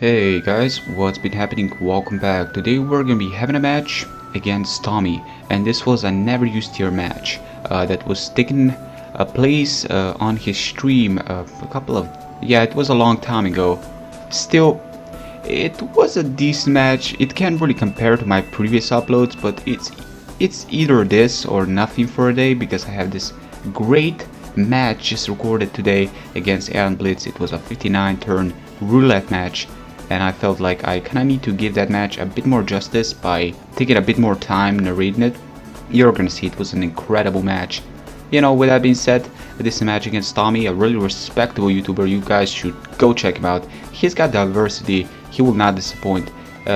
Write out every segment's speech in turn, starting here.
Hey guys, what's been happening? Welcome back. Today we're gonna be having a match against Tommy, and this was a never used tier match that was taking place on his stream a couple of it was a long time ago. Still, it was a decent match. It can't really compare to my previous uploads, but it's either this or nothing for a day because I have this great match just recorded today against Aaron Blitz. It was a 59 turn roulette match, and I felt like I kinda need to give that match a bit more justice by taking a bit more time narrating it. You're gonna see it was an incredible match. With that being said, this is a match against Tommy, a really respectable YouTuber. You guys should go check him out. He's got diversity, he will not disappoint.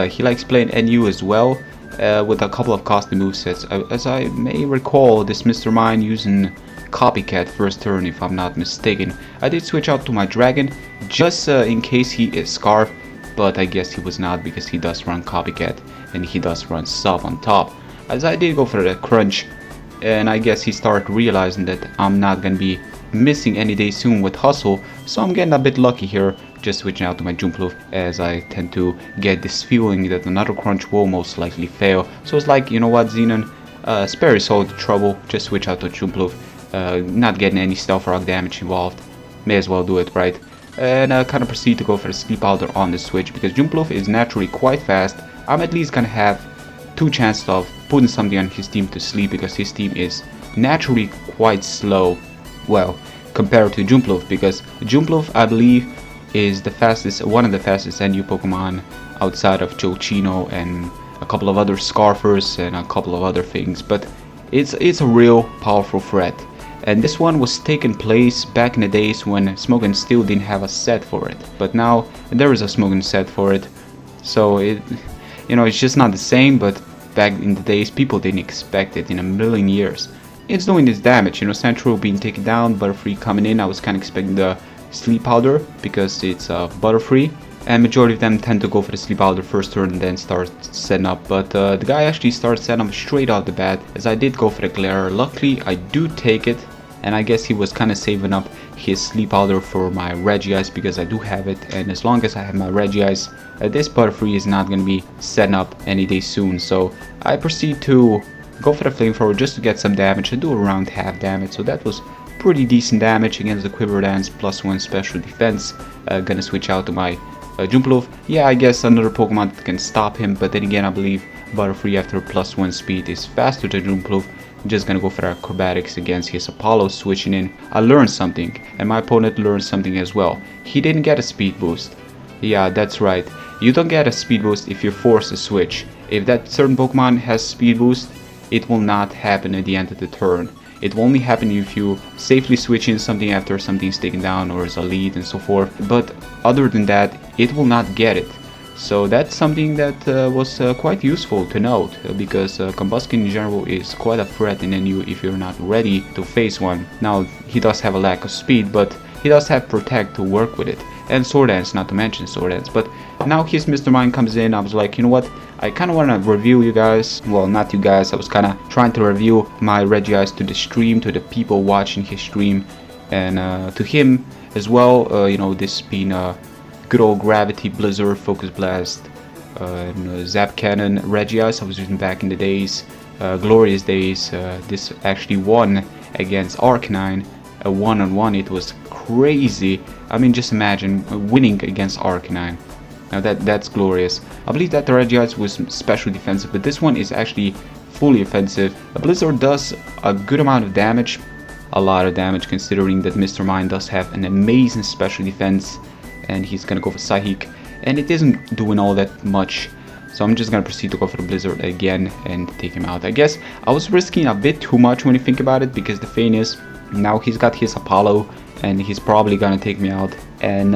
He likes playing NU as well, with a couple of costly movesets. As I may recall, this Mr. Mine using Copycat first turn, if I'm not mistaken. I did switch out to my Dragon, just in case he is Scarf, but I guess he was not because he does run Copycat and he does run Sub on top. As I did go for the Crunch, and I guess he started realizing that I'm not gonna be missing any day soon with Hustle, so I'm getting a bit lucky here, just switching out to my Jumpluff, as I tend to get this feeling that another Crunch will most likely fail. So it's like, you know what, Xenon, spare yourself the trouble, just switch out to Jumpluff, not getting any Stealth Rock damage involved, may as well do it, right? And kind of proceed to go for the Sleep Powder on the switch, because Jumpluff is naturally quite fast. I'm at least gonna have two chances of putting something on his team to sleep, because his team is naturally quite slow, well, compared to Jumpluff, because Jumpluff, I believe, is the fastest, one of the fastest NU Pokemon outside of Jolchino and a couple of other Scarfers and a couple of other things, but it's a real powerful threat. And this one was taking place back in the days when Smogon still didn't have a set for it, but now there is a Smogon set for it, so it's just not the same. But back in the days, people didn't expect it in a million years. It's doing this damage, Central being taken down, Butterfree coming in. I was kind of expecting the Sleep Powder because it's Butterfree, and majority of them tend to go for the Sleep Powder first turn and then start setting up, but the guy actually started setting up straight out the bat, as I did go for the Glare. Luckily I do take it, and I guess he was kind of saving up his Sleep Powder for my Regice, because I do have it, and as long as I have my Regice, this Butterfree is not going to be setting up any day soon. So I proceed to go for the Flamethrower just to get some damage. I do around half damage, so that was pretty decent damage against the Quiver Dance, +1 special defense. Gonna switch out to my Jumpluff. Yeah, I guess another Pokemon that can stop him, but then again I believe Butterfree after +1 speed is faster than Jumpluff. Just gonna go for acrobatics against his Apollo, switching in. I learned something, and my opponent learned something as well. He didn't get a speed boost. Yeah, that's right. You don't get a speed boost if you force a switch. If that certain Pokemon has speed boost, it will not happen at the end of the turn. It will only happen if you safely switch in something after something's taken down or is a lead and so forth. But other than that, it will not get it. So that's something that was quite useful to note, because Combuskin in general is quite a threat in NU if you're not ready to face one. Now, he does have a lack of speed, but he does have Protect to work with it, and Sword Dance, not to mention Sword Dance. But now his Mr. Mine comes in. I was like, you know what, I kind of want to review you guys, well, not you guys, I was kind of trying to review my Regice to the stream, to the people watching his stream, and to him as well, this being a good old Gravity, Blizzard, Focus Blast, and Zap Cannon Regice I was using back in the days, glorious days. This actually won against Arcanine, a one-on-one. It was crazy. I mean, just imagine winning against Arcanine. Now that's glorious. I believe that the Regice was special defensive, but this one is actually fully offensive. A Blizzard does a good amount of damage, a lot of damage, considering that Mr. Mine does have an amazing special defense, and he's gonna go for Psychic, and it isn't doing all that much, so I'm just gonna proceed to go for the Blizzard again and take him out. I guess I was risking a bit too much when you think about it, because the thing is, now he's got his Apollo, and he's probably gonna take me out, and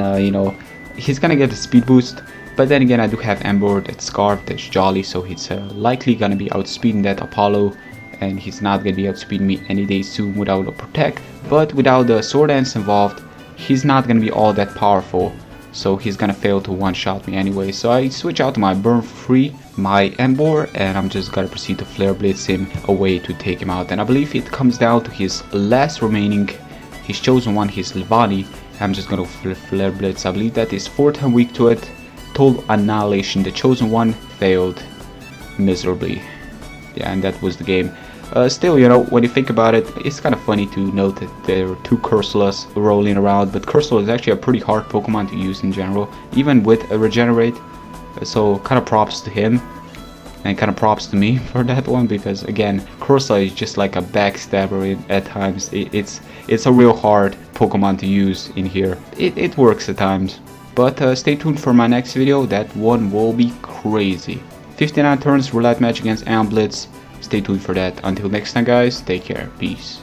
he's gonna get a speed boost. But then again, I do have Ember, that's Scarf, that's Jolly, so he's likely gonna be outspeeding that Apollo, and he's not gonna be outspeeding me any day soon without a Protect. But without the Sword Dance involved, he's not gonna be all that powerful, so he's gonna fail to one-shot me anyway. So I switch out to my Burn Free, my Ember, and I'm just gonna proceed to Flare Blitz him away to take him out. And I believe it comes down to his last remaining, his chosen one, his Levani. I'm just gonna Flare Blitz. I believe that is 4 times weak to it, total annihilation. The chosen one failed miserably. Yeah, and that was the game. Still, you know, when you think about it, it's kind of funny to note that there are two Cursolas rolling around, but Cursula is actually a pretty hard Pokemon to use in general, even with a Regenerate. So kind of props to him, and kind of props to me for that one, because again, Cursula is just like a backstabber at times. It's a real hard Pokemon to use in here. It works at times. But stay tuned for my next video. That one will be crazy. 59 turns roulette match against Amblitz. Stay tuned for that. Until next time, guys, take care. Peace.